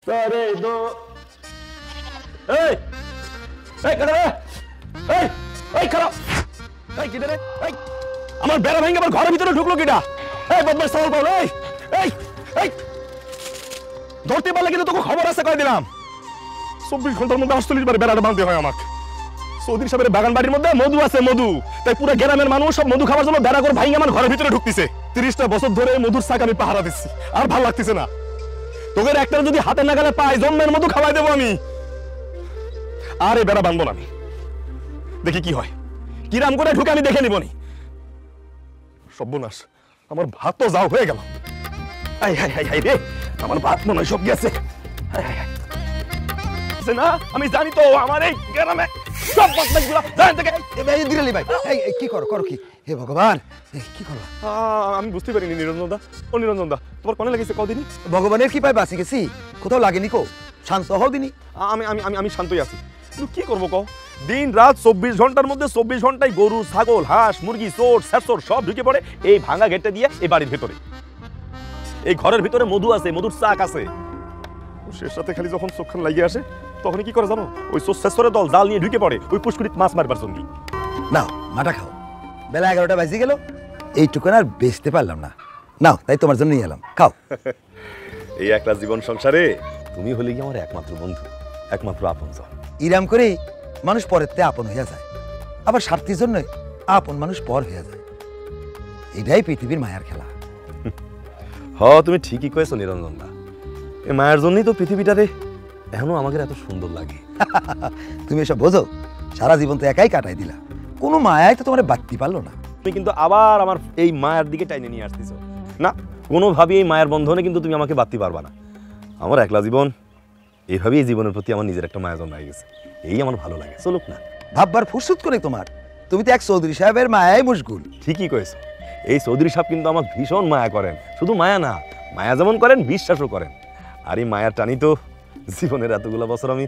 করে দো এই এই কেন রে এই এই খারাপ এই কি রে এই আমার বেড়া ভেঙে আমার ঘরের ভিতরে ঢুকলো কিটা এই বদমাশ সাওয়াল বল এই এই এই ধরতে পারলে কিন্তু তোকে খবর আছে কই দিলাম 24 ঘন্টার মধ্যে 48 বার বেড়াটা বাঁধতে হয় আমাকে চৌধুরী সাহেবের বাগান বাড়ির মধ্যে মধু আছে মধু তাই পুরো গ্রামের মানুষ সব মধু খাওয়ার জন্য বেড়া করে ভাঙে আমার ঘরের ভিতরে ঢুকতেছে 30টা বছর ধরে মধুর শাক আমি পাহারা দিচ্ছি আর ভালো লাগতেছে না তোদের একটা যদি হাতে নাগালে পাই জন্মের মধু খাওয়াই দেবো আমি আর এই বেড়া বাঁধবো না আমি দেখি কি হয় কিরাম করে ঢুকে আমি দেখে নিবনি সর্বনাশ আমার ভাত তো যাও হয়ে গেল হাই হাই হাই হাই রে আমার ভাত মনে হয় সব গেছে হাই হাই হাই না আমি জানি তো আমার এই গ্রামে সব বদমাশগুলো জানেন থেকে এই দিরালি ভাই এই কি করো কি হে ভগবান কি করো আমি বুঝতে পারিনি নিরঞ্জন দা ও নিরঞ্জন দা তোমার কোনে লাগিছে কদিনই ভগবানের কি পাই বাঁচি গেছি কোথাও লাগেনি কো শান্ত হও দিনি আমি আমি আমি আমি শান্তই আছি কিন্তু কি করবো কও দিন রাত 24 ঘন্টার মধ্যে 24 ঘন্টায় গরু ছাগল হাঁস মুরগি চোর শেরচোর সব ঢুকে পড়ে এই ভাঙা গেটটা দিয়ে এই বাড়ির ভিতরে এই ঘরের ভিতরে মধু আছে মধুর চাক আছে শেষ রাতে খালি যখন চোখখান লাগিয়ে আসে তখন কি করে জানো ওই শেরচোরের দল জাল নিয়ে ঢুকে পড়ে ওই পুষ্করিত মাছ মারবার জন্য নাও মাটা খাও বেলা 11টা বাজে গেল এইটুকুন আর বেচতে পারলাম না নাও তাই তোমার জন্য নিয়ে এলাম খাও এই একলা জীবন সংসারে তুমি হলে কি আমার একমাত্র বন্ধু একমাত্র আপনজন ইরাম করে মানুষ পরেরতে আপন হইয়া যায় আবার স্বার্থের জন্য আপন মানুষ পর হইয়া যায় এটাই পৃথিবীর মায়ার খেলা তুমি ঠিকই কয়েছো নিরঞ্জন দা এই মায়ের জন্যই তো পৃথিবীটারে এখনো আমাকে এত সুন্দর লাগে তুমি এসব বোঝো সারা জীবন তো একাই কাটাই দিলা কোনো মায়াই তো তোমার বাড়তি পারলো না তুমি কিন্তু আবার আমার এই মায়ের দিকে টাইনে নিয়ে আসতেছো না কোনোভাবেই এই মায়ের বন্ধনে কিন্তু তুমি আমাকে বাড়তি পারবা না আমার একলা জীবন এইভাবেই জীবনের প্রতি আমার নিজের একটা মায়া জন্মায় গেছে এই আমার ভালো লাগে চলুক না ভাববার ফুরসুত করে তোমার তুমি তো এক চৌধুরী সাহেবের মায়াই মুশগুল ঠিকই কয়েছো এই চৌধুরী সাহেব কিন্তু আমার ভীষণ মায়া করেন শুধু মায়া না মায়া যেমন করেন বিশ্বাসও করেন আর এই মায়ার টানি তো জীবনের এতগুলো বছর আমি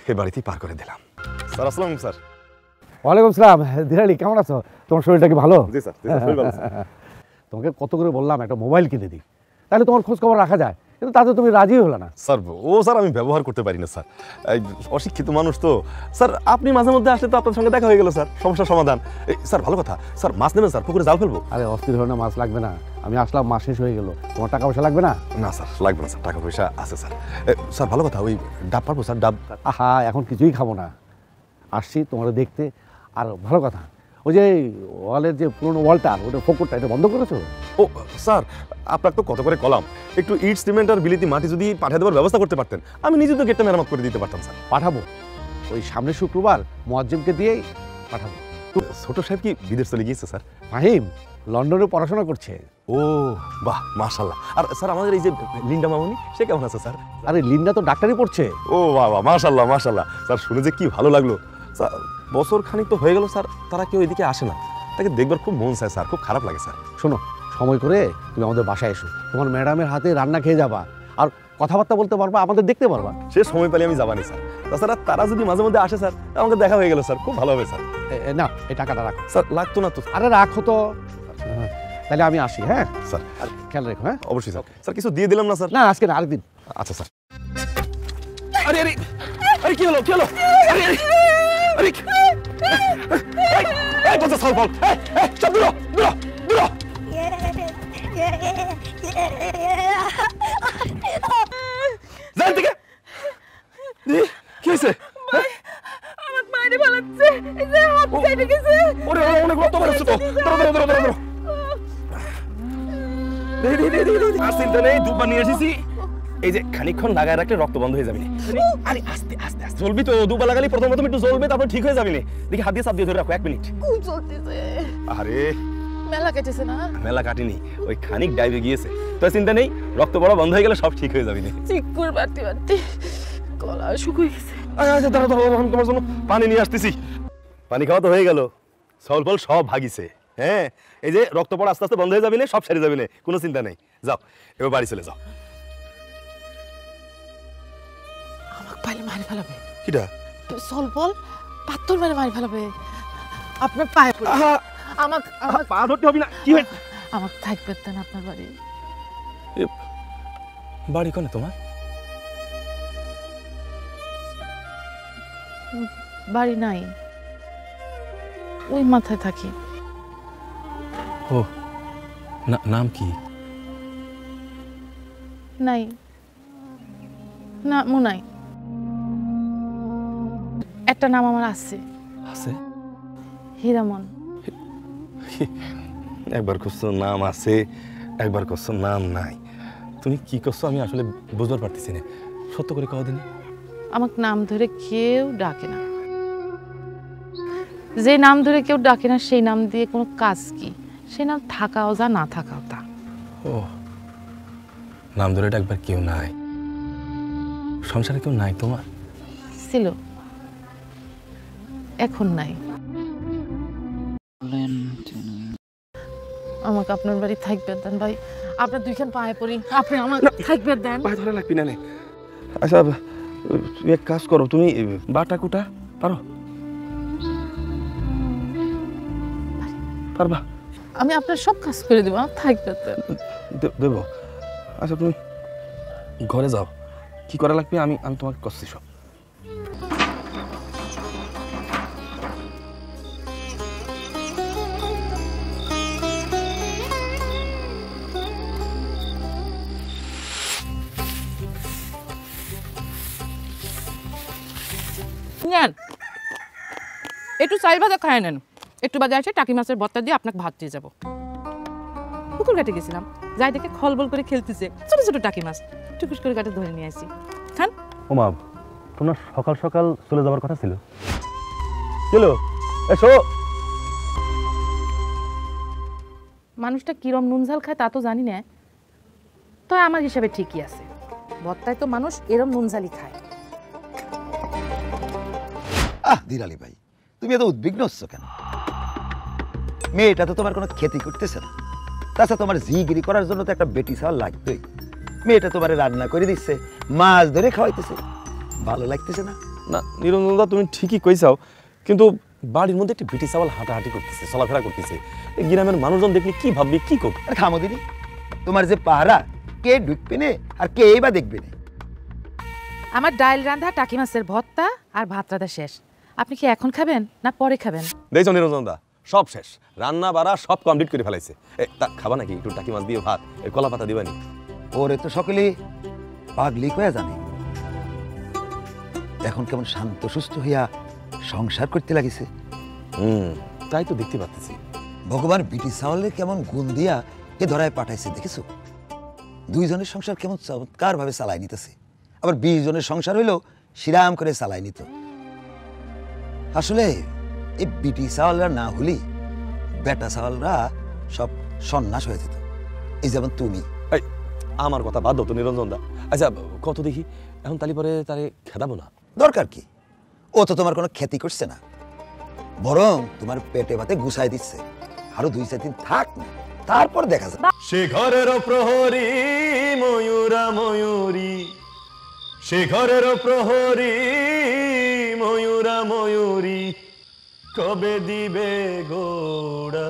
এই বাড়িতেই পার করে দিলাম স্যার আসসালাম স্যার ওয়ালাইকুম সালাম দিরালি কেমন আছো তোমার শরীরটা কি ভালো জি স্যার শরীর ভালো আছে তোমাকে কত করে বললাম একটা মোবাইল কিনে দিই তাহলে তোমার খোঁজ খবর রাখা যায় কিন্তু তাতে তুমি রাজি হলো না স্যার স্যার আমি ব্যবহার করতে পারি না স্যার অশিক্ষিত মানুষ তো স্যার আপনি মাঝে মধ্যে আসলে তো আপনার সঙ্গে দেখা হয়ে গেল স্যার সমস্যার সমাধান স্যার ভালো কথা স্যার মাছ নেবেন স্যার পুকুরে জাল ফেলবো আরে অস্থির হয়ে না মাছ লাগবে না আমি আসলাম মাস শেষ হয়ে গেল তোমার টাকা পয়সা লাগবে না না স্যার লাগবে না স্যার টাকা পয়সা আছে স্যার স্যার ভালো কথা ওই ডাব পারবো স্যার ডাব আহা এখন কিছুই খাবো না আসছি তোমার দেখতে আর ভালো কথা ওই যে ওয়ালের যে পুরোনো ওয়ালটা ওটা ফোকরটা এটা বন্ধ করেছো ও স্যার আপনার তো কত করে কলাম একটু ইট সিমেন্ট আর বিলিতি মাটি যদি পাঠিয়ে দেওয়ার ব্যবস্থা করতে পারতেন আমি নিজে তো গেটটা মেরামত করে দিতে পারতাম স্যার পাঠাবো ওই সামনের শুক্রবার মুয়াজ্জিমকে দিয়েই পাঠাবো ছোট সাহেব কি বিদেশ চলে গিয়েছে স্যার ফাহিম লন্ডনে পড়াশোনা করছে ও বাহ মাশাআল্লাহ আর স্যার আমাদের এই যে লিন্ডা মামনি সে কেমন আছে স্যার আরে লিন্ডা তো ডাক্তারি পড়ছে ও বাবা মাশাআল্লাহ মাশাআল্লাহ স্যার শুনে যে কি ভালো লাগলো স্যার বছর খানিক তো হয়ে গেল স্যার তারা কেউ এদিকে আসে না তাকে দেখবার খুব মন চায় স্যার খুব খারাপ লাগে স্যার শোনো সময় করে তুমি আমাদের বাসায় এসো তোমার ম্যাডামের হাতে রান্না খেয়ে যাবা আর কথাবার্তা বলতে পারবা আমাদের দেখতে পারবা সে সময় পেলে আমি যাবানি স্যার তাছাড়া তারা যদি মাঝে মধ্যে আসে স্যার আমাকে দেখা হয়ে গেল স্যার খুব ভালো হবে স্যার না এই টাকাটা রাখো স্যার লাগতো না তো আরে রাখো তো তাহলে আমি আসি হ্যাঁ স্যার আর খেয়াল রেখো হ্যাঁ অবশ্যই স্যার স্যার কিছু দিয়ে দিলাম না স্যার না আজকে না আরেকদিন আচ্ছা স্যার আরে আরে আরে কি হলো আরে আরে আরে এই বাচ্চা সাল বল এই সব দূর দূর দূর জান থেকে কি হইছে আমার মাইরে ভালাচ্ছে এই যে হাত কেটে গেছে ওরে অনেক রক্ত বেরোচ্ছে তো ধরো দে আসিনটা নেই দুধ নিয়ে এসেছি এই যে খানিকক্ষণ লাগায় রাখলে রক্ত বন্ধ হয়ে যাবে না আরে আস্তে আস্তে আস্তে চলবি তো দুবা লাগালি প্রথম একটু জ্বলবে তারপর ঠিক হয়ে যাবে না দেখি হাত দিয়ে চাপ দিয়ে ধরে রাখো 1 মিনিট খুব জ্বলতেছে আরে মেলা কেটেছে না মেলা কাটেনি ওই খানিক ডাইবে গিয়েছে তো চিন্তা নেই রক্ত পড়া বন্ধ হয়ে গেলে সব ঠিক হয়ে যাবে না চিকুর বাড়তে গলা শুকিয়ে গেছে আচ্ছা দাঁড়াও তোমার জন্য পানি নিয়ে আসতেছি পানি খাওয়া তো হয়ে গেল সল ফল সব ভাগিছে হ্যাঁ এই যে রক্ত পড়া আস্তে আস্তে বন্ধ হয়ে যাবে না সব সেরে যাবে না কোনো চিন্তা নেই যাও এবার বাড়ি চলে যাও আমাকে পাইলে মারি ফেলাবে কিটা সলপল পাথর মেরে মারি ফেলাবে আপনার পায়ে পড়ে আমাকে পা ধরতে হবে না কি হয় আমাকে থাকবেন আপনার বাড়ি বাড়ি কোনে তোমার বাড়ি নাই, ওই মাথায় থাকি। ও নাম কি? নাই, নামও নাই। একটা নাম আমার আছে, আছে? হীরামন। একবার করছো নাম আছে, একবার করছো নাম নাই। তুমি কি করছো আমি আসলে বুঝবার পারতেছি না। সত্য করে কও দিন। আমাকে নাম ধরে কেউ ডাকে না। যে নাম ধরে কেউ ডাকে না সেই নাম দিয়ে কোনো কাজ কি? সে নাম থাকাও যা, না থাকাও তা। ও, নাম ধরে ডাকবার কেউ নাই? সংসারে কেউ নাই তোমার? ছিল, এখন নাই। আমাকে আপনার বাড়ি থাকবে দেন ভাই, আপনার দুইখান পায়ে পড়ি, আপনি আমার থাকবে দেন। পায়ে ধরা লাগবি না নে। আচ্ছা তুই এক কাজ করো, তুমি বাটা কুটা পারো? পারবা? আমি আপনার সব কাজ করে দেবো, আমার থাকবে দেন। দেব। আচ্ছা তুমি ঘরে যাও, কি করা লাগবে আমি আমি তোমাকে করছি সব। নেন, একটু চাল ভাজা খায় নেন। একটু বাদে আসে টাকি মাছের ভর্তা দিয়ে আপনাকে ভাত দিয়ে যাবো। পুকুর ঘাটে গেছিলাম, যাই দেখে খলবল করে খেলতেছে ছোট ছোট টাকি মাছ, টুকুস করে ঘাটে ধরে নিয়ে আসি। খান। ও মা, তোমার সকাল সকাল চলে যাওয়ার কথা ছিল। চলো এসো। মানুষটা কিরম নুন ঝাল খায় তা তো জানি না, তো আমার হিসাবে ঠিকই আছে। ভর্তায় তো মানুষ এরম নুন ঝালই খায়। দিলালি ভাই, তুমি এত উদ্বিগ্ন হচ্ছ কেন? মেয়েটা তো তোমার কোনো ক্ষতি করতেছে না। তাছাড়া তোমার জিগিরি করার জন্য তো একটা বেটি চাল লাগবেই। মেয়েটা তোমার রান্না করে দিচ্ছে, মাছ ধরে খাওয়াইতেছে, ভালো লাগতেছে না? না নিরঞ্জনদা, তুমি ঠিকই কইছাও, কিন্তু বাড়ির মধ্যে একটা বিটি চাওয়াল হাঁটাহাঁটি করতেছে, চলাফেরা করতেছে। এই গ্রামের মানুষজন দেখলে কি ভাববে, কি করবে? আর খামো দিনি, তোমার যে পাহারা, কে ঢুকবে না আর কে বা দেখবে না? আমার ডাল রান্ধা, টাকি মাছের ভর্তা আর ভাত রাঁধা শেষ। আপনি কি এখন খাবেন না পরে খাবেন? দেখছো নিরঞ্জনদা, সব শেষ, রান্না বাড়া সব কমপ্লিট করে ফেলাইছে। তা খাবা নাকি একটু টাকি মাছ দিয়ে ভাত, কলা পাতা দিবানি? ওরে তো সকলে পাগলি কয়া জানে, এখন কেমন শান্ত সুস্থ হইয়া সংসার করতে লাগিছে। তাই তো দেখতে পাচ্ছি। ভগবান বিটি চাওয়ালের কেমন গুণ দিয়া এ ধরায় পাঠাইছে দেখেছো? দুইজনের সংসার কেমন চমৎকার ভাবে চালাই নিতেছে। আবার 20 জনের সংসার হইলেও শিরাম করে চালাই নিত। আসলে এই বিটি চাওয়ালরা না হলি বেটা চাওয়ালরা সব সন্ন্যাস হয়ে যেত। এই যেমন তুমি। এই আমার কথা বাদ দাও তো নিরঞ্জনদা। আচ্ছা কত দেখি এখন তালি পরে তারে খেদাবো না? দরকার কি? ও তো তোমার কোনো ক্ষতি করছে না, বরং তোমার পেটে ভাতে গুছাই দিচ্ছে। আরো 2-4 দিন থাক না, তারপর দেখা যাবে। সে ঘরের প্রহরী ময়ূরা ময়ূরী, সে ঘরের প্রহরী ময়ূরা ময়ূরী, কবে দিবে গোড়া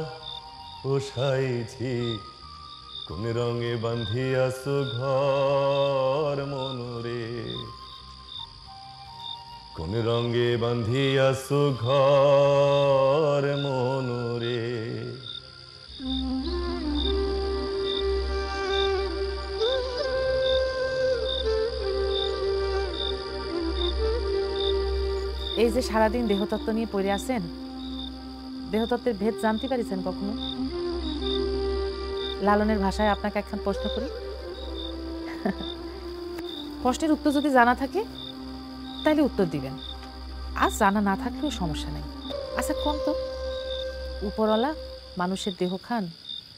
পোষাইছি, কোন রঙে বান্ধিয়াছো ঘর মনরে, কোন রঙে বান্ধিয়াছো ঘর মনরে। এই যে সারাদিন দেহতত্ত্ব নিয়ে পড়ে আছেন, দেহতত্ত্বের ভেদ জানতে পারিছেন কখনো? লালনের ভাষায় আপনাকে একখান প্রশ্ন করি, প্রশ্নের উত্তর যদি জানা থাকে তাহলে উত্তর দিবেন, আর জানা না থাকলেও সমস্যা নেই। আচ্ছা কোন তো, উপরওয়ালা মানুষের দেহ খান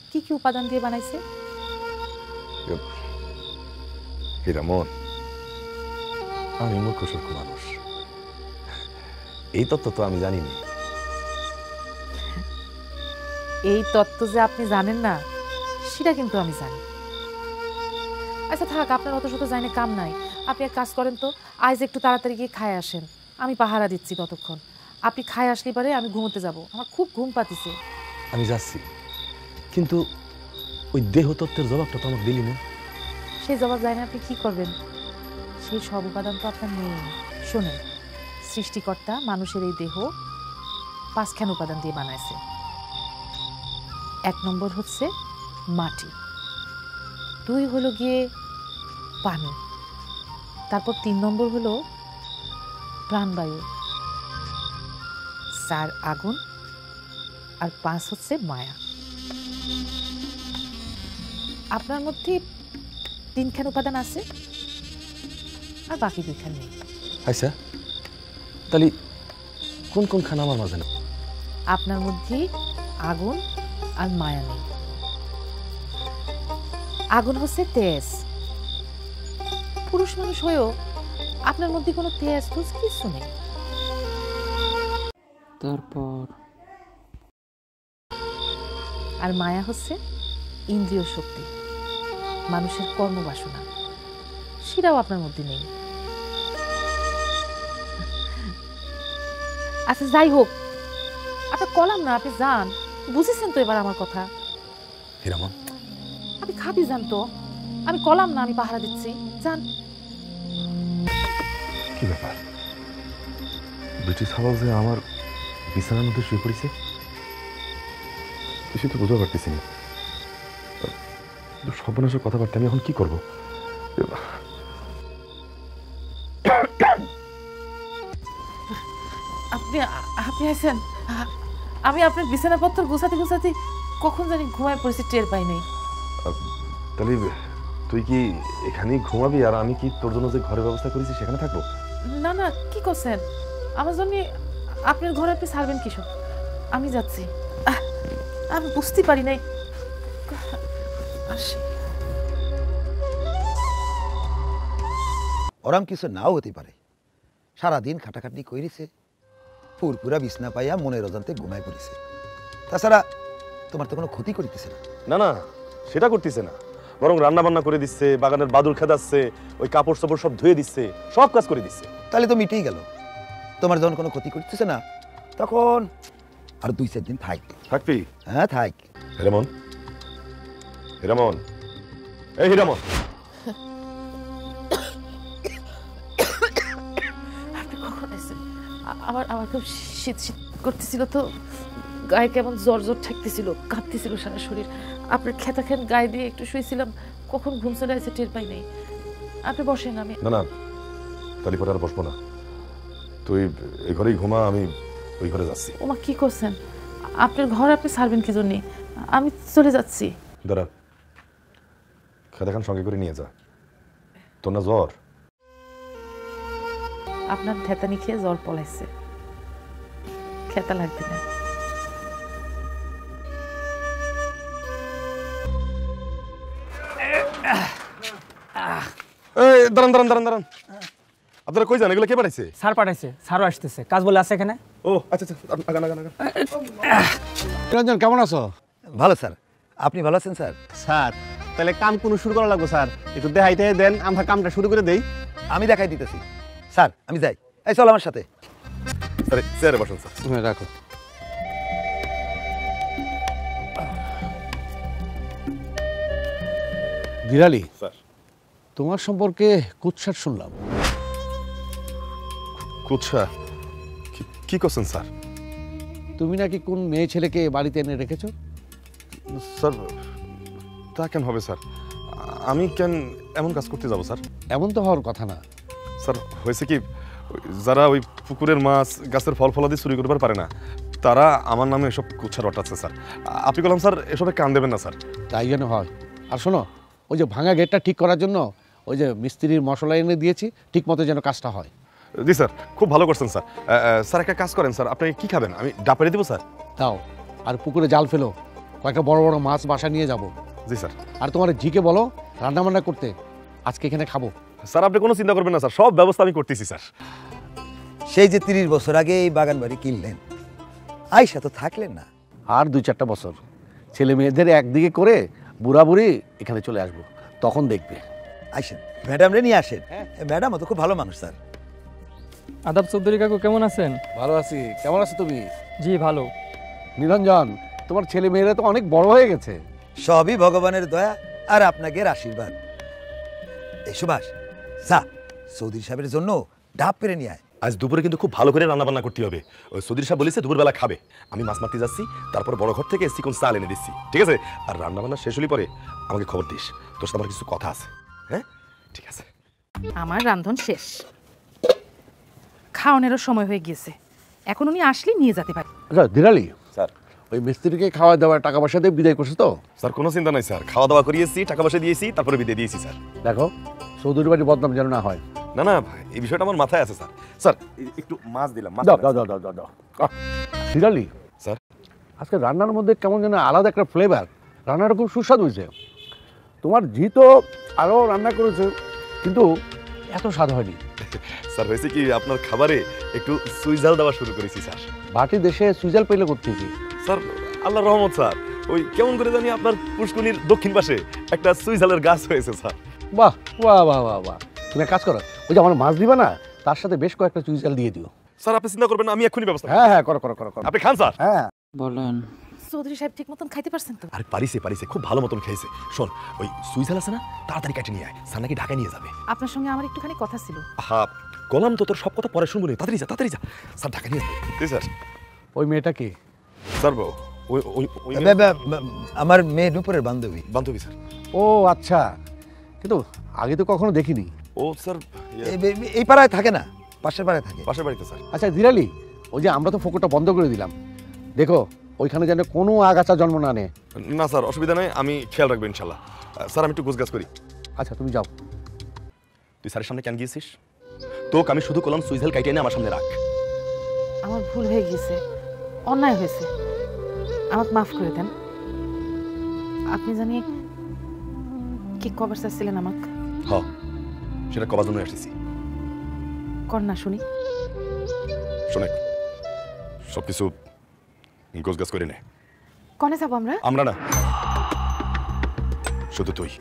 কি কি উপাদান দিয়ে বানাইছে? হীরামন, আমি মূর্খ সূর্খ মানুষ, এই তত্ত্ব তো আমি জানি না। এই তত্ত্ব যে আপনি জানেন না সেটা কিন্তু আমি জানি। আচ্ছা থাক, আপনার অত শত জানি কাম নাই। আপনি এক কাজ করেন তো, আজ একটু তাড়াতাড়ি গিয়ে খায় আসেন, আমি পাহারা দিচ্ছি ততক্ষণ। আপনি খায় আসলে পারে আমি ঘুমোতে যাব, আমার খুব ঘুম পাতিছে। আমি যাচ্ছি, কিন্তু ওই দেহতত্ত্বের জবাবটা তো আমাকে দিলি না। সেই জবাব জানি আপনি কি করবেন? সেই সব উপাদান তো আপনার নেই। শোনেন, সৃষ্টিকর্তা মানুষের এই দেহ 5খান উপাদান দিয়ে বানাইছে। 1 নম্বর হচ্ছে মাটি, 2 হলো গিয়ে পানি, তারপর 3 নম্বর হলো প্রাণবায়ু, 4 আগুন, আর 5 হচ্ছে মায়া। আপনার মধ্যে 3খান উপাদান আছে আর বাকি 2খান নেই। আচ্ছা, তাহলে কোন কোন খানা আমার মাঝে না? আপনার মধ্যে আগুন আর মায়া নেই। আগুন হচ্ছে তেজ। পুরুষ মানুষ হয়েও আপনার মধ্যে কোনো তেজ তুজ কিছু নেই। তারপর আর মায়া হচ্ছে ইন্দ্রিয় শক্তি, মানুষের কর্মবাসনা, সেটাও আপনার মধ্যে নেই। আচ্ছা যাই হোক, আপনি কলাম না, আপনি যান, বুঝেছেন তো এবার আমার কথা? হিরামন, আপনি খাবি যান তো, আমি কলাম না, আমি পাহারা দিচ্ছি, যান। কি ব্যাপার? ব্রিটিশ হাওয়া যে আমার বিছানার মধ্যে শুয়ে পড়েছে, কিছু তো বুঝতে পারতেছি না। সর্বনাশের কথাবার্তা, আমি এখন কি করবো? আপনি আপনি আছেন? আমি আপনার বিছানাপত্র গুছাতে গুছাতে কখন জানি ঘুমায় পড়েছি, টের পাই নাই। তাহলে তুই কি এখানেই ঘুমাবি আর আমি কি তোর জন্য যে ঘরের ব্যবস্থা করেছি সেখানে থাকবো? না না, কি করছেন? আমার জন্য আপনার ঘরে আপনি ছাড়বেন কিসব? আমি যাচ্ছি। আমি বুঝতে পারি নাই। আসি। ওরাম কিছু নাও হতে পারে, সারাদিন খাটাখাটনি করেছে, পুরপুরা বিছনা পাইয়া মনের অজান্তে ঘুমায় পড়েছে। তাছাড়া তোমার তো কোনো ক্ষতি করিতেছে না। না না, সেটা করতেছে না, বরং রান্না বান্না করে দিচ্ছে, বাগানের বাদুর খেদাচ্ছে, ওই কাপড় চাপড় সব ধুয়ে দিচ্ছে, সব কাজ করে দিচ্ছে। তাহলে তো মিটেই গেল। তোমার যখন কোনো ক্ষতি করতেছে না, তখন আর 2-4 দিন থাক। থাকবি? হ্যাঁ থাক। হিরামন, হিরামন, এই হিরামন, আপনি কখন এসেছেন? আমার আমার খুব শীত শীত করতেছিল তো, গায়ে কেমন জ্বর জ্বর ঠেকতেছিল, কাঁপতেছিল সারা শরীর। আপনার খেতা খেন গায়ে দিয়ে একটু শুয়েছিলাম, কখন ঘুম চলে আসছে টের পাই নাই। আপনি বসেন। আমি না না, তাহলে পরে আর বসবো না, তুই এই ঘরেই ঘুমা, আমি ওই ঘরে যাচ্ছি। ওমা কি করছেন? আপনার ঘর আপনি ছাড়বেন কি জন্যে? আমি চলে যাচ্ছি। দাঁড়া, খেতা খান সঙ্গে করে নিয়ে যা, তোর না জ্বর? আপনার থেতানি খেয়ে জ্বর পলাইছে, খেতা লাগবে না। এই দাঁড়ান দাঁড়ান দাঁড়ান দাঁড়ান, আপনারা কই যান? এগুলো কে পাঠাইছে? স্যার পাঠাইছে, স্যারও আসতেছে, কাজ বলে আছে এখানে। ও আচ্ছা আচ্ছা, আগান আগান আগান। নিরঞ্জন কেমন আছো? ভালো স্যার, আপনি ভালো আছেন স্যার? স্যার তাহলে কাম কোনো শুরু করা লাগবো স্যার, একটু দেখাইতে দেন, আমরা কামটা শুরু করে দেই। আমি দেখাই দিতেছি স্যার, আমি যাই। এই চল আমার সাথে। আরে চেয়ারে বসেন স্যার। হ্যাঁ রাখো। দিরালি, স্যার। তোমার সম্পর্কে কুৎসার শুনলাম। কুৎসা? কি করছেন স্যার? তুমি নাকি কোন মেয়ে ছেলেকে বাড়িতে এনে রেখেছো? স্যার তা কেন হবে স্যার? আমি কেন এমন কাজ করতে যাব স্যার? এমন তো হওয়ার কথা না। স্যার হয়েছে কি, যারা ওই পুকুরের মাছ, গাছের ফল ফলাদি চুরি করবার পারে না, তারা আমার নামে এসব কুৎসা রটাচ্ছে স্যার। আপনি বললাম স্যার এসবে কান দেবেন না স্যার। তাই যেন হয়। আর শোনো, ওই যে ভাঙা গেটটা ঠিক করার জন্য ওই যে মিস্ত্রির মশলা এনে দিয়েছি, ঠিক মতো যেন কাজটা হয়। জি স্যার, খুব ভালো করছেন স্যার। স্যার একটা কাজ করেন স্যার, আপনি কি খাবেন? আমি ডাপড়ে দেবো স্যার। দাও, আর পুকুরে জাল ফেলো, কয়েকটা বড় বড় মাছ বাসা নিয়ে যাব। জি স্যার। আর তোমার ঝিকে বলো রান্না বান্না করতে, আজকে এখানে খাবো। স্যার আপনি কোনো চিন্তা করবেন না স্যার, সব ব্যবস্থা আমি করতেছি স্যার। সেই যে 30 বছর আগে এই বাগান বাড়ি কিনলেন, আইসা তো থাকলেন না। আর 2-4টা বছর ছেলে মেয়েদের একদিকে করে বুড়া বুড়ি এখানে চলে আসবো, তখন দেখবে। আইসেন, ম্যাডাম রে নিয়ে আসেন। ম্যাডামও তো খুব ভালো মানুষ স্যার। আদাব চৌধুরী কাকু, কেমন আছেন? ভালো আছি, কেমন আছো তুমি? জি ভালো। নিরঞ্জন, তোমার ছেলে মেয়েরা তো অনেক বড় হয়ে গেছে। সবই ভগবানের দয়া আর আপনাদের আশীর্বাদ। এই সুভাষ, যা চৌধুরী সাহেবের জন্য ডাব পেরে নিয়ে আয়। আজ দুপুরে কিন্তু খুব ভালো করে রান্না বান্না করতে হবে। ওই সুধীর সাহেব বলেছে দুপুরবেলা খাবে, আমি মাছ মারতে যাচ্ছি, তারপর বড় ঘর থেকে চিকন চাল এনে দিচ্ছি, ঠিক আছে? আর রান্না বান্না শেষ হলে পরে আমাকে খবর দিস, তোর সাথে আমার কিছু কথা আছে। হ্যাঁ, ঠিক আছে। আমার রান্ধন শেষ, খাওয়ানোরও সময় হয়ে গিয়েছে, এখন উনি আসলে নিয়ে যেতে পারি। আচ্ছা দিরালি, স্যার ওই মিস্ত্রিকে খাওয়া দাওয়া টাকা পয়সা দিয়ে বিদায় করছে তো? স্যার কোনো চিন্তা নাই স্যার, খাওয়া দাওয়া করিয়েছি, টাকা পয়সা দিয়েছি, তারপরে বিদায় দিয়েছি স্যার। দেখো চৌধুরী বাড়ির বদনাম যেন না হয়। না না ভাই, এই বিষয়টা আমার মাথায় আছে স্যার। স্যার একটু মাছ দিলাম, মাছ দাও দিলাম। দাও দাও দাও দাও দাও। দিরালি, স্যার আজকে রান্নার মধ্যে কেমন যেন আলাদা একটা ফ্লেভার, রান্নাটা খুব সুস্বাদু হয়েছে। তোমার ঝি তো আরও রান্না করেছে, কিন্তু এত স্বাদ হয়নি। স্যার হয়েছে কি, আপনার খাবারে একটু সুইজাল দেওয়া শুরু করেছি স্যার। বাটি দেশে সুইজাল পেলে করতেছি। স্যার আল্লাহর রহমত স্যার, ওই কেমন করে জানি আপনার পুষ্কুনির দক্ষিণ পাশে একটা সুইজালের গাছ হয়েছে স্যার। বাহ বাহ বাহ বাহ বাহ, তুমি এক কাজ করো, ওই যে আমার মাছ দিবা না, তার সাথে বেশ কয়েকটা সুইজাল দিয়ে দিও। স্যার আপনি চিন্তা করবেন না, আমি এক্ষুনি ব্যবস্থা। হ্যাঁ হ্যাঁ, করো করো করো করো। আপনি খান স্যার। হ্যাঁ বলেন। চৌধুরী সাহেব ঠিক মতন খাইতে পারছেন তো? আরে পারিছে পারিছে, খুব ভালো মতন খেয়েছে। শোন, ওই সুইজাল আছে না, তাড়াতাড়ি কেটে নিয়ে আয়, স্যার নাকি ঢাকায় নিয়ে যাবে। আপনার সঙ্গে আমার একটুখানি কথা ছিল। হ্যাঁ গলাম তো, তোর সব কথা পরে শুনবো না, তাড়াতাড়ি যা তাড়াতাড়ি যা, স্যার ঢাকা নিয়ে যাবে। স্যার ওই মেয়েটা কি? স্যার ওই ওই ওই আমার মেয়ে নুপুরের বান্ধবী। বান্ধবী স্যার। ও আচ্ছা, কিন্তু আগে তো কখনো দেখিনি। ও স্যার এই পাড়ায় থাকে না, পাশের পাড়ায় থাকে। পাশের বাড়িতে স্যার। আচ্ছা দিরালি, ওই যে আমরা তো ফোকরটা বন্ধ করে দিলাম, দেখো ওইখানে যেন কোনো আগাছা জন্ম না নেয়। না স্যার অসুবিধা নেই, আমি খেয়াল রাখবো ইনশাল্লাহ। স্যার আমি একটু গোছগাছ করি। আচ্ছা তুমি যাও। তুই স্যারের সামনে কেন গিয়েছিস? তোকে আমি শুধু কলম সুইজাল কাইটে এনে আমার সামনে রাখ। আমার ভুল হয়ে গিয়েছে, অন্যায় হয়েছে, আমাকে মাফ করে দেন। আপনি জানি কি কবার চাচ্ছিলেন আমাকে? হ, সেটা কবার জন্য এসেছি কর না শুনি। শোনে, সবকিছু গোছগাছ করে নে। কনে যাবো আমরা? আমরা না, শুধু তুই।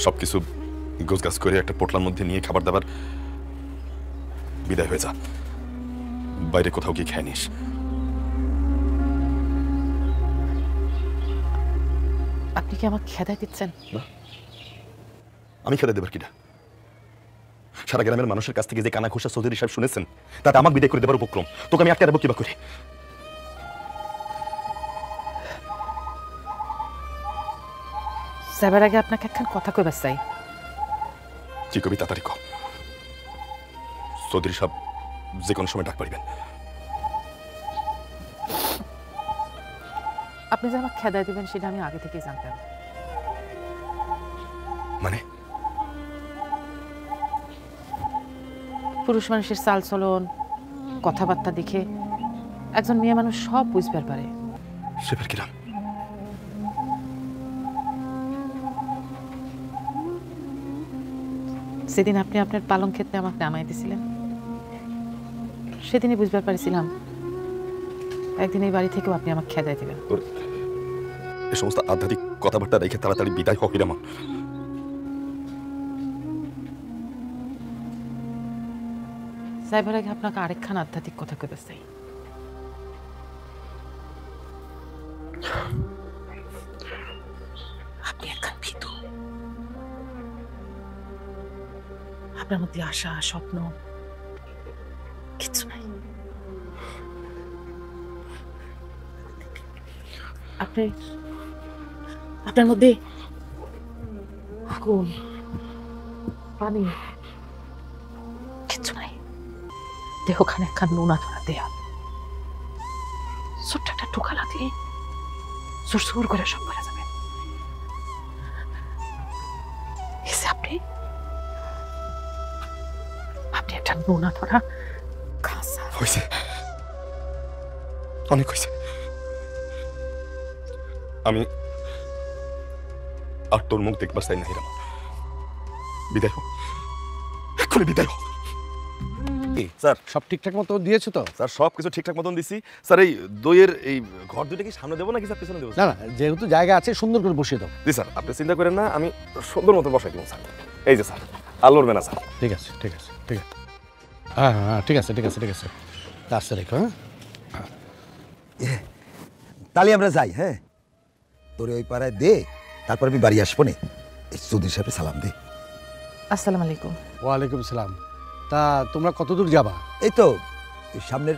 সবকিছু গোছগাছ করে একটা পোটলার মধ্যে নিয়ে খাবার দাবার বিদায় হয়ে যা, বাইরে কোথাও গিয়ে খেয়ে নিস। আপনি কি আমাকে খেদাই দিচ্ছেন? আমি খেতে দেবার কিনা? সারা গ্রামের মানুষের কাছ থেকে যে কানা ঘোষা চৌধুরী সাহেব শুনেছেন, তাতে আমাকে বিদায় করে দেবার উপক্রম, তোকে আমি আটকে রাখবো কিবা করে? যাবার আগে আপনাকে একখান কথা কইবার চাই। কি কবি তাড়াতাড়ি কর, চৌধুরী সাহেব যে কোনো সময় ডাক পারিবেন। আপনি যে আমাকে খেদাই দিবেন সেটা আমি আগে থেকেই জানতাম। মানে পুরুষ মানুষের চাল চলন, কথাবার্তা দেখে একজন মেয়ে মানুষ সব বুঝবার পারে। সেবার কিরাম? সেদিন আপনি আপনার পালং ক্ষেত্রে আমাকে নামাই দিয়েছিলেন, সেদিনই বুঝবার পারছিলাম একদিন এই বাড়ি থেকেও আপনি আমাকে খেদাই দিবেন। তোর এই সমস্ত আধ্যাত্মিক কথাবার্তা রেখে তাড়াতাড়ি বিদায় হোক হিরামা। যাইবার আগে আপনাকে আরেকখান আধ্যাত্মিক কথা কইবার চাই। আপনি একখান ভীতু, আপনার মধ্যে আশা স্বপ্ন কিছু নাই। আপনার মধ্যে আগুন পানি কিছু নাই। দেহখানে একখান নোনা ধরা দেয়াল, ছোট্ট একটা টোকা লাগলে জোর জোর করে সব করা যাবে। আপনি আপনি একটা নোনা ধরা খাসা। হয়েছে, অনেক হয়েছে। আমি আর তোর মুখ দেখবার চাই না হিরামা। বিদায় হোক, এক্ষুনি বিদায় হোক। স্যার সব ঠিকঠাক মতো দিয়েছো তো? স্যার সব কিছু ঠিকঠাক মতন দিছি স্যার। এই দইয়ের এই ঘর দুইটা কি সামনে দেবো নাকি স্যার পিছনে দেবো? না না, যেহেতু জায়গা আছে সুন্দর করে বসিয়ে দাও। জি স্যার, আপনি চিন্তা করেন না, আমি সুন্দর মতো বসাই দেবো স্যার। এই যে স্যার, আর লড়বে না স্যার। ঠিক আছে ঠিক আছে ঠিক আছে, হ্যাঁ হ্যাঁ ঠিক আছে ঠিক আছে ঠিক আছে, আস্তে রেখো। হ্যাঁ তাহলে আমরা যাই। হ্যাঁ, তোরে ওই পাড়ায় দে, তারপর আমি বাড়ি আসবো নে। এই চৌধুরী সাহেব সালাম দে। আসসালামু আলাইকুম। ওয়ালাইকুম সালাম। তা তোমরা কতদূর যাবা? এই তো এই সামনের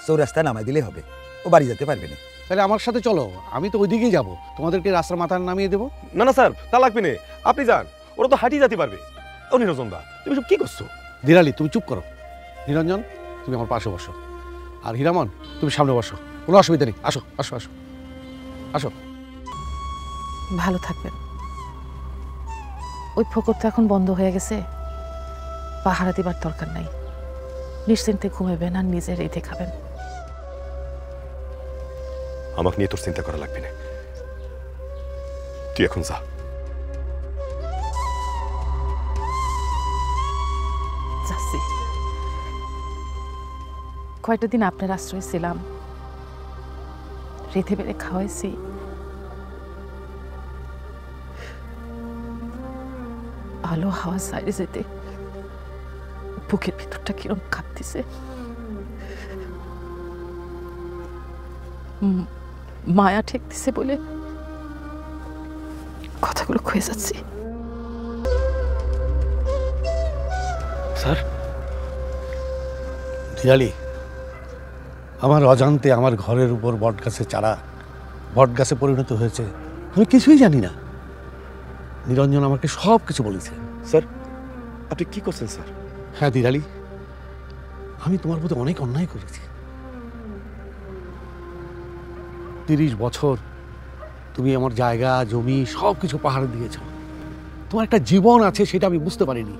চৌরাস্তায় নামাই দিলেই হবে, ও বাড়ি যেতে পারবে না। তাহলে আমার সাথে চলো, আমি তো ওইদিকেই যাবো, তোমাদেরকে রাস্তার মাথায় নামিয়ে দেবো। না না স্যার, তা লাগবে না, আপনি যান, ওরা তো হাঁটিয়ে যেতে পারবে। ও নিরঞ্জন দা, তুমি সব কি করছো? দিরালি তুমি চুপ করো। নিরঞ্জন তুমি আমার পাশে বসো, আর হীরামন তুমি সামনে বসো, কোনো অসুবিধা নেই। আসো আসো আসো আসো। ভালো থাকবেন। ওই ফকর তো এখন বন্ধ হয়ে গেছে, পাহারা দিবার দরকার নাই। নিশ্চিন্তে ঘুমাবেন আর নিজের রেঁধে খাবেন। আমাকে নিয়ে তোর চিন্তা করা লাগবে না, তুই এখন যা। যাচ্ছি। কয়েকটা দিন আপনার আশ্রয় ছিলাম, রেঁধে বেড়ে খাওয়াইছি। আলো হাওয়া সাইডে যেতে বুকের ভিতরটা কিরম কাঁপতেছে। মায়া ঠেকতেছে বলে কথাগুলো খুঁয়ে যাচ্ছি। স্যার, দিরালি আমার অজান্তে আমার ঘরের উপর বট গাছের চারা বট গাছে পরিণত হয়েছে, আমি কিছুই জানি না। নিরঞ্জন আমাকে সব কিছু বলেছে। স্যার, আপনি কি করছেন স্যার? হ্যাঁ দিরালি, আমি তোমার প্রতি অনেক অন্যায় করেছি। 30 বছর তুমি আমার জায়গা জমি সব কিছু পাহাড়ে দিয়েছ, তোমার একটা জীবন আছে সেটা আমি বুঝতে পারিনি।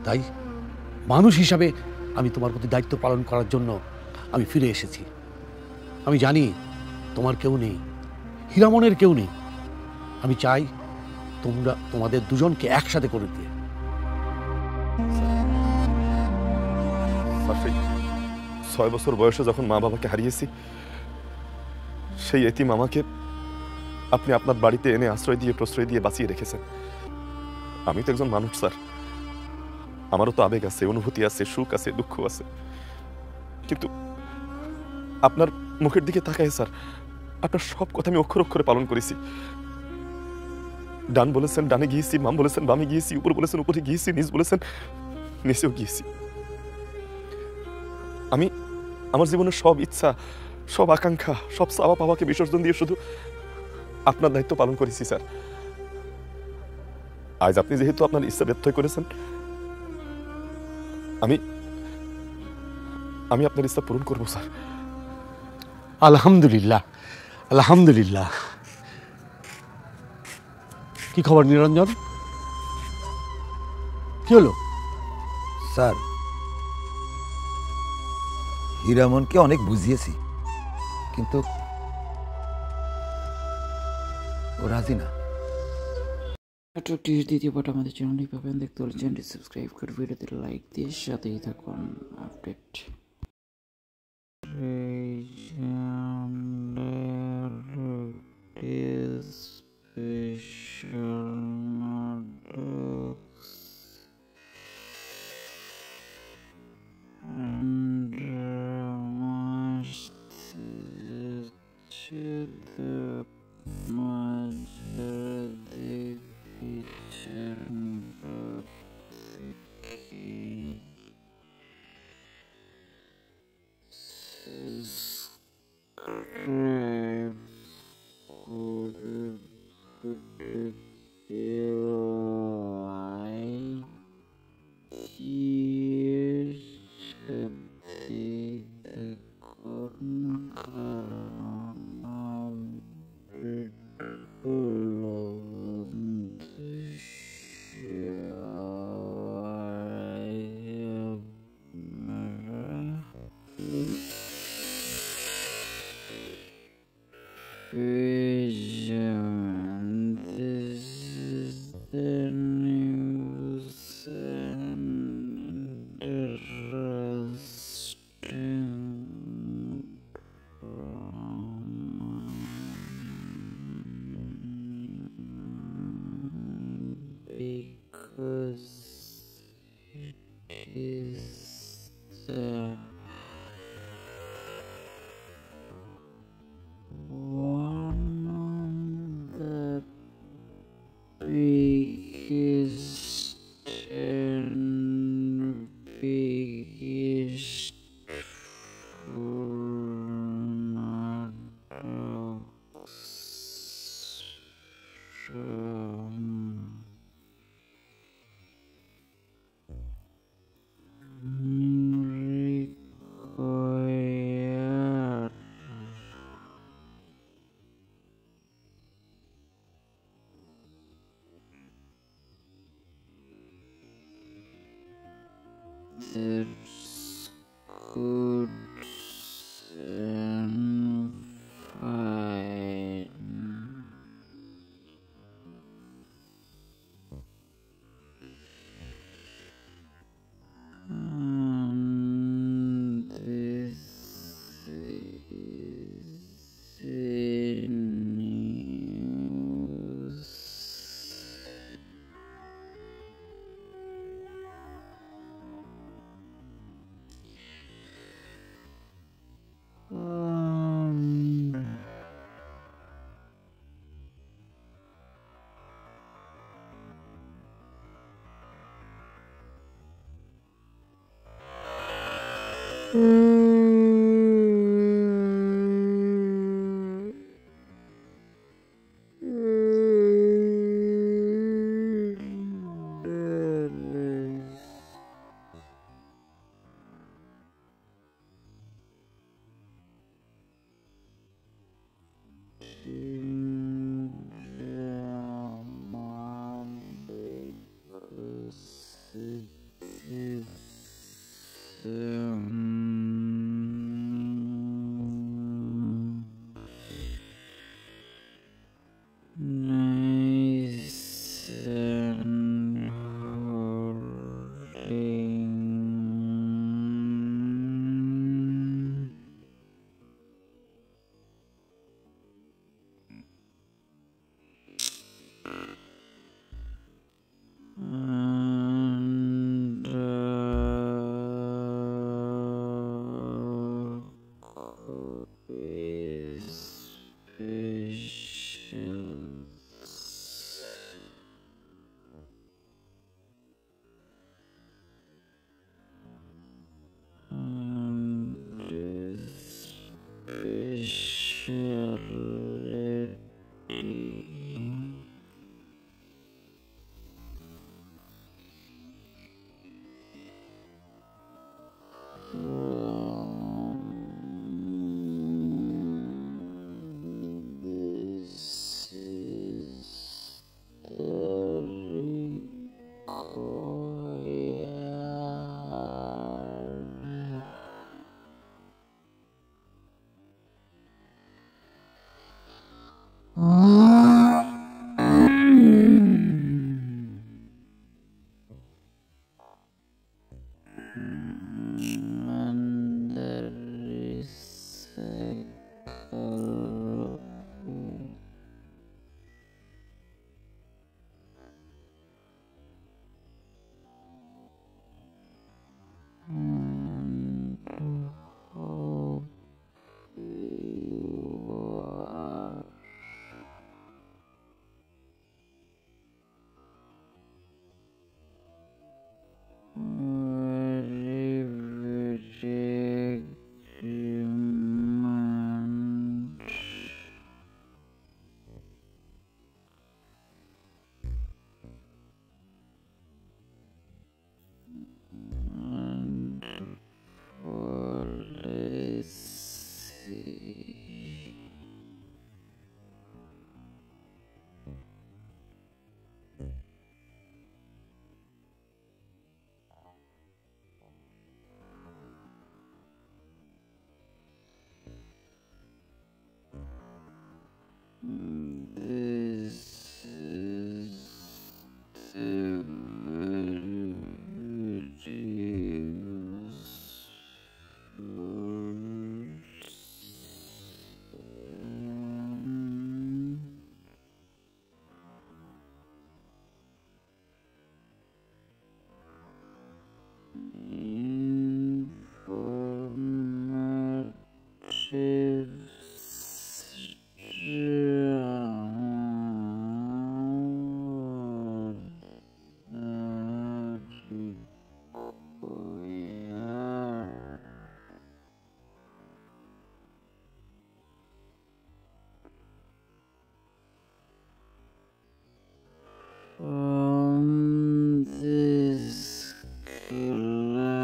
তাই মানুষ হিসাবে আমি তোমার প্রতি দায়িত্ব পালন করার জন্য আমি ফিরে এসেছি। আমি জানি তোমার কেউ নেই, হীরামনের কেউ নেই। আমি চাই তোমরা তোমাদের দুজনকে একসাথে করে দিয়ে। স্যার, সেই 6 বছর বয়সে যখন মা বাবাকে হারিয়েছি, সেই এতিম আমাকে আপনি আপনার বাড়িতে এনে আশ্রয় দিয়ে প্রশ্রয় দিয়ে বাঁচিয়ে রেখেছেন। আমি তো একজন মানুষ স্যার, আমারও তো আবেগ আছে, অনুভূতি আছে, সুখ আছে, দুঃখ আছে। কিন্তু আপনার মুখের দিকে তাকায় স্যার, আপনার সব কথা আমি অক্ষর অক্ষরে পালন করেছি। ডান বলেছেন ডানে গিয়েছি, বাম বলেছেন বামে গিয়েছি, উপর বলেছেন উপরে গিয়েছি, নিচ বলেছেন নিচেও গিয়েছি। আমি আমার জীবনের সব ইচ্ছা, সব আকাঙ্ক্ষা, সব চাওয়া পাওয়াকে বিসর্জন দিয়ে শুধু আপনার দায়িত্ব পালন করেছি স্যার। আজ আপনি যেহেতু আপনার ইচ্ছা ব্যর্থ করেছেন, আমি আমি আপনার ইচ্ছা পূরণ করবো স্যার। আলহামদুলিল্লাহ, আলহামদুলিল্লাহ। কি খবর নিরঞ্জন, কি হলো? স্যার, হীরামনকে অনেক বুঝিয়েছি, কিন্তু ও রাজি না। নাটকটির দ্বিতীয় পার্ট আমাদের চ্যানেলেই পাবেন। দেখতে হলে চ্যানেলটি সাবস্ক্রাইব করে ভিডিওতে লাইক দিয়ে সাথেই থাকুন। Update biggest There's good and fine. And this is the news. Nice and holding. And is patience. And is speciality. This is the required. And there is a color. And hope you are. Very, very agreement. And policy. This is the very informative. This clarity.